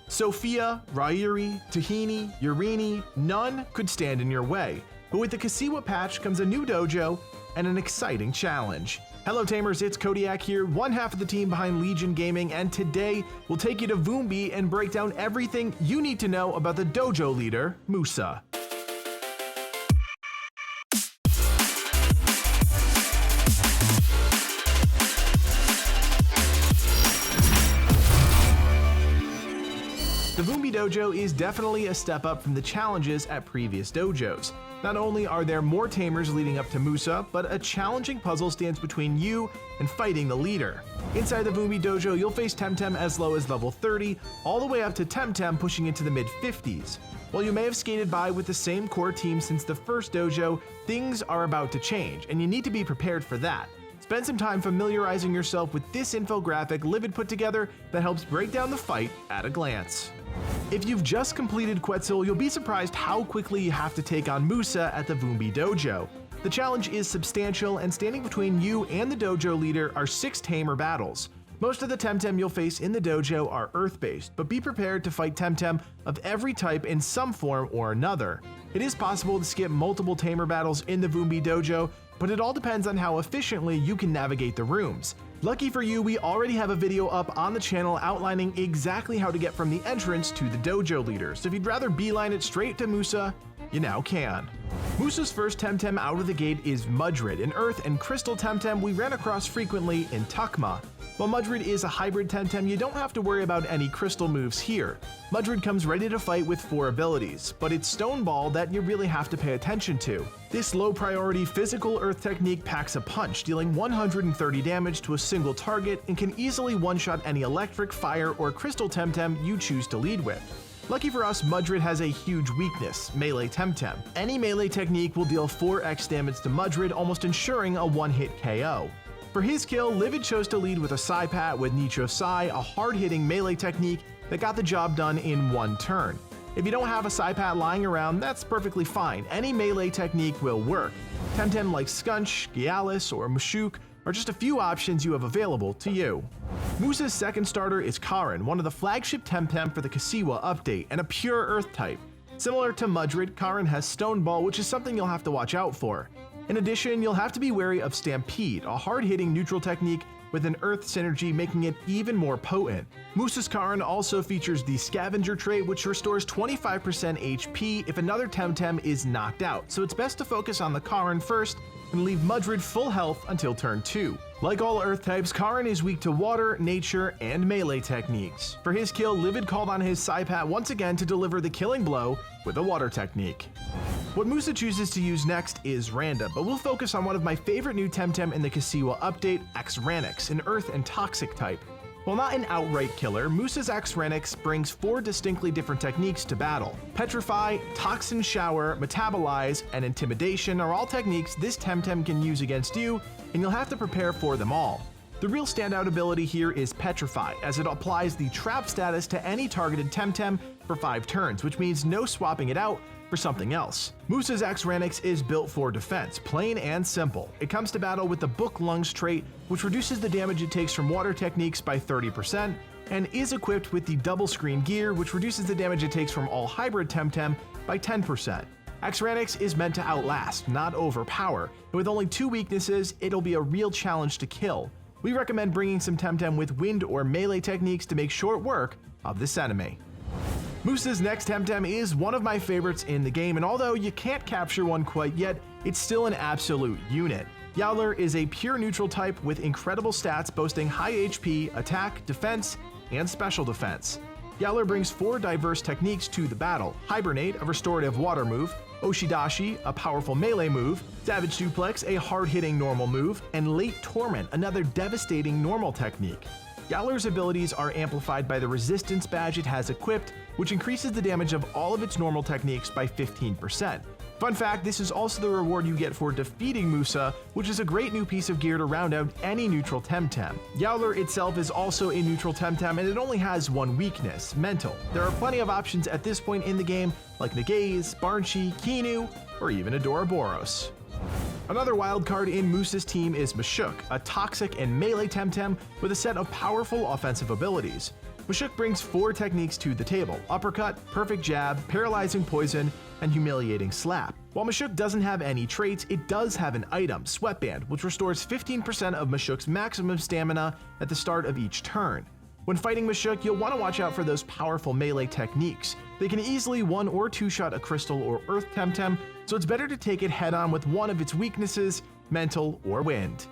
Sophia, Rairi, Tahini, Urini, none could stand in your way. But with the Kisiwa patch comes a new dojo and an exciting challenge. Hello Tamers, it's Codiak here, one half of the team behind Legion Gaming, and today we'll take you to Vumbi and break down everything you need to know about the dojo leader, Musa. The Vumbi Dojo is definitely a step up from the challenges at previous dojos. Not only are there more tamers leading up to Musa, but a challenging puzzle stands between you and fighting the leader. Inside the Vumbi Dojo, you'll face Temtem as low as level 30, all the way up to Temtem pushing into the mid-50s. While you may have skated by with the same core team since the first dojo, things are about to change, and you need to be prepared for that. Spend some time familiarizing yourself with this infographic Livid put together that helps break down the fight at a glance. If you've just completed Quetzal, you'll be surprised how quickly you have to take on Musa at the Vumbi Dojo. The challenge is substantial, and standing between you and the dojo leader are 6 tamer battles. Most of the Temtem you'll face in the dojo are earth-based, but be prepared to fight Temtem of every type in some form or another. It is possible to skip multiple tamer battles in the Vumbi Dojo, but it all depends on how efficiently you can navigate the rooms. Lucky for you, we already have a video up on the channel outlining exactly how to get from the entrance to the dojo leader, so if you'd rather beeline it straight to Musa, you now can. Musa's first Temtem out of the gate is Mudrid, an earth and crystal Temtem we ran across frequently in Takma. While Mudrid is a hybrid Temtem, you don't have to worry about any crystal moves here. Mudrid comes ready to fight with 4 abilities, but it's Stone Ball that you really have to pay attention to. This low priority physical earth technique packs a punch, dealing 130 damage to a single target and can easily one-shot any electric, fire, or crystal Temtem you choose to lead with. Lucky for us, Mudrid has a huge weakness, Melee Temtem. Any melee technique will deal 4x damage to Mudrid, almost ensuring a one-hit KO. For his kill, Livid chose to lead with a Psypat with Nitro Psy, a hard-hitting melee technique that got the job done in one turn. If you don't have a Psypat lying around, that's perfectly fine. Any melee technique will work. Temtem like Skunch, Gyalis, or Mushook are just a few options you have available to you. Musa's second starter is Kauren, one of the flagship Temtem for the Kisiwa update, and a pure earth type. Similar to Mudrid, Kauren has Stone Ball, which is something you'll have to watch out for. In addition, you'll have to be wary of Stampede, a hard-hitting neutral technique with an earth synergy making it even more potent. Musa's Kauren also features the Scavenger trait, which restores 25% HP if another Temtem is knocked out, so it's best to focus on the Kauren first and leave Mudrid full health until turn 2. Like all earth types, Kauren is weak to water, nature, and melee techniques. For his kill, Livid called on his Psypat once again to deliver the killing blow with a water technique. What Musa chooses to use next is random, but we'll focus on one of my favorite new Temtem in the Kisiwa update, Akranox, an earth and toxic type. While not an outright killer, Musa's Akranox brings 4 distinctly different techniques to battle. Petrify, Toxin Shower, Metabolize, and Intimidation are all techniques this Temtem can use against you, and you'll have to prepare for them all. The real standout ability here is Petrify, as it applies the trap status to any targeted Temtem for 5 turns, which means no swapping it out for something else. Musa's Akranox is built for defense, plain and simple. It comes to battle with the Book Lungs trait, which reduces the damage it takes from water techniques by 30%, and is equipped with the Double Screen gear, which reduces the damage it takes from all hybrid Temtem by 10%. Akranox is meant to outlast, not overpower, and with only 2 weaknesses, it'll be a real challenge to kill. We recommend bringing some Temtem with wind or melee techniques to make short work of this enemy. Musa's next Temtem is one of my favorites in the game, and although you can't capture one quite yet, it's still an absolute unit. Yowlar is a pure neutral type with incredible stats boasting high HP, attack, defense, and special defense. Yowlar brings 4 diverse techniques to the battle: Hibernate, a restorative water move, Oshidashi, a powerful melee move, Savage Suplex, a hard-hitting normal move, and Late Torment, another devastating normal technique. Yowlar's abilities are amplified by the Resistance badge it has equipped, which increases the damage of all of its normal techniques by 15%. Fun fact, this is also the reward you get for defeating Musa, which is a great new piece of gear to round out any neutral Temtem. Yowlar itself is also a neutral Temtem, and it only has one weakness, Mental. There are plenty of options at this point in the game, like Nagaze, Barnchi, Kinu, or even Adoraboros. Another wildcard in Musa's team is Mushook, a toxic and melee Temtem with a set of powerful offensive abilities. Mushook brings 4 techniques to the table: uppercut, perfect jab, paralyzing poison, and humiliating slap. While Mushook doesn't have any traits, it does have an item, Sweatband, which restores 15% of Mushook's maximum stamina at the start of each turn. When fighting Mushook, you'll want to watch out for those powerful melee techniques. They can easily 1- or 2-shot a crystal or earth Temtem, so it's better to take it head-on with one of its weaknesses, mental or wind.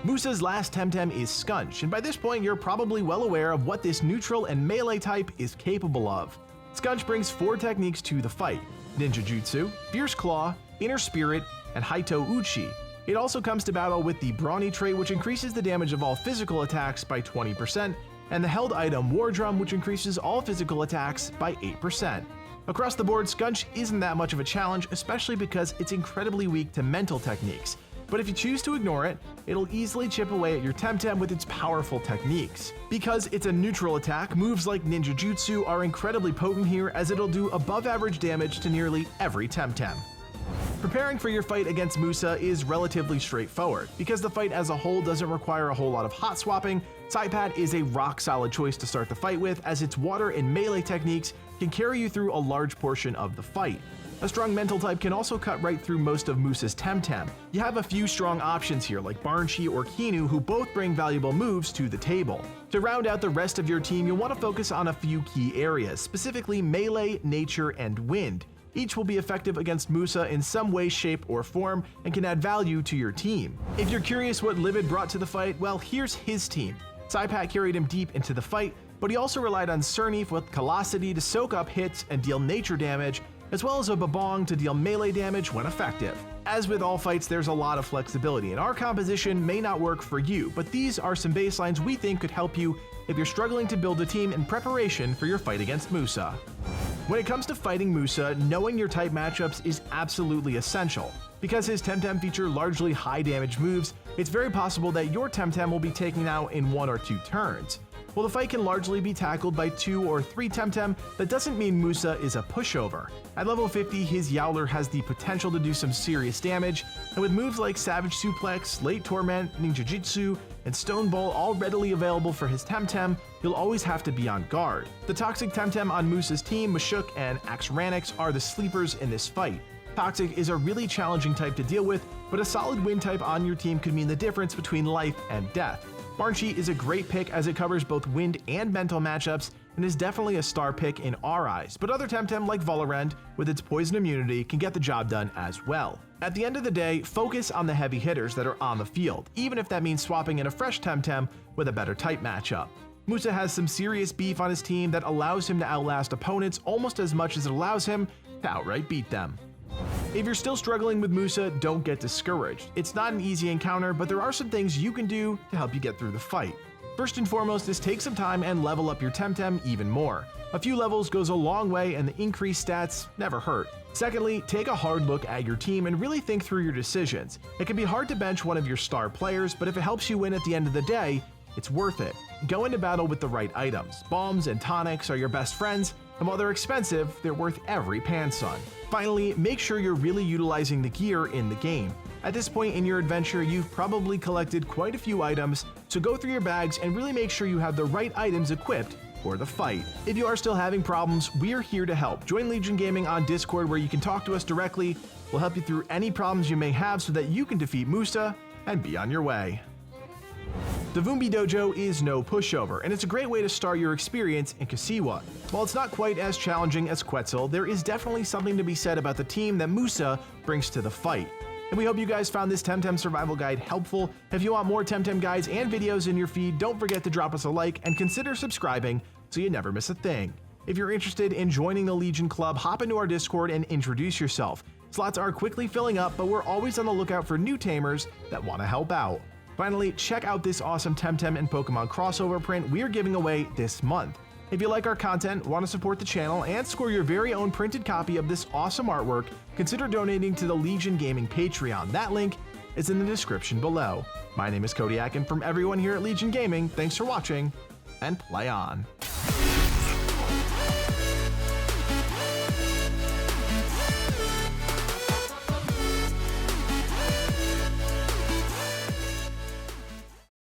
Musa's last Temtem is Skunch, and by this point you're probably well aware of what this neutral and melee type is capable of. Skunch brings 4 techniques to the fight: Ninja Jutsu, Fierce Claw, Inner Spirit, and Haito Uchi. It also comes to battle with the Brawny trait, which increases the damage of all physical attacks by 20%, and the held item War Drum, which increases all physical attacks by 8%. Across the board, Skunch isn't that much of a challenge, especially because it's incredibly weak to mental techniques. But if you choose to ignore it, it'll easily chip away at your Temtem with its powerful techniques. Because it's a neutral attack, moves like Ninja Jutsu are incredibly potent here, as it'll do above average damage to nearly every Temtem. Preparing for your fight against Musa is relatively straightforward. Because the fight as a whole doesn't require a whole lot of hot swapping, Saipat is a rock-solid choice to start the fight with, as its water and melee techniques can carry you through a large portion of the fight. A strong mental type can also cut right through most of Musa's Temtem. You have a few strong options here like Barnchi or Kinu, who both bring valuable moves to the table. To round out the rest of your team, you'll want to focus on a few key areas, specifically melee, nature, and wind. Each will be effective against Musa in some way, shape, or form, and can add value to your team. If you're curious what Livid brought to the fight, well, here's his team. Saipat carried him deep into the fight, but he also relied on Cernif with Callosity to soak up hits and deal nature damage, as well as a Babong to deal melee damage when effective. As with all fights, there's a lot of flexibility, and our composition may not work for you, but these are some baselines we think could help you if you're struggling to build a team in preparation for your fight against Musa. When it comes to fighting Musa, knowing your type matchups is absolutely essential. Because his Temtem feature largely high damage moves, it's very possible that your Temtem will be taken out in 1 or 2 turns. While the fight can largely be tackled by 2 or 3 Temtem, that doesn't mean Musa is a pushover. At level 50, his Yowlar has the potential to do some serious damage, and with moves like Savage Suplex, Late Torment, Ninja Jutsu, and Stone Bowl all readily available for his Temtem, you'll always have to be on guard. The Toxic Temtem on Musa's team, Mushook and Akranox, are the sleepers in this fight. Toxic is a really challenging type to deal with, but a solid wind type on your team could mean the difference between life and death. Barnchi is a great pick as it covers both wind and mental matchups, and is definitely a star pick in our eyes, but other Temtem like Volorend, with its poison immunity, can get the job done as well. At the end of the day, focus on the heavy hitters that are on the field, even if that means swapping in a fresh Temtem with a better type matchup. Musa has some serious beef on his team that allows him to outlast opponents almost as much as it allows him to outright beat them. If you're still struggling with Musa, don't get discouraged. It's not an easy encounter, but there are some things you can do to help you get through the fight. First and foremost is take some time and level up your Temtem even more. A few levels goes a long way, and the increased stats never hurt. Secondly, take a hard look at your team and really think through your decisions. It can be hard to bench one of your star players, but if it helps you win at the end of the day, it's worth it. Go into battle with the right items. Bombs and tonics are your best friends, and while they're expensive, they're worth every pansun. Finally, make sure you're really utilizing the gear in the game. At this point in your adventure, you've probably collected quite a few items, so go through your bags and really make sure you have the right items equipped for the fight. If you are still having problems, we're here to help. Join Legion Gaming on Discord, where you can talk to us directly. We'll help you through any problems you may have so that you can defeat Musa and be on your way. The Vumbi Dojo is no pushover, and it's a great way to start your experience in Kisiwa. While it's not quite as challenging as Quetzal, there is definitely something to be said about the team that Musa brings to the fight. And we hope you guys found this Temtem survival guide helpful. If you want more Temtem guides and videos in your feed, don't forget to drop us a like and consider subscribing so you never miss a thing. If you're interested in joining the Legion Club, hop into our Discord and introduce yourself. Slots are quickly filling up, but we're always on the lookout for new tamers that want to help out. Finally, check out this awesome Temtem and Pokemon crossover print we're giving away this month. If you like our content, want to support the channel, and score your very own printed copy of this awesome artwork, consider donating to the Legion Gaming Patreon. That link is in the description below. My name is Codiak, and from everyone here at Legion Gaming, thanks for watching, and play on.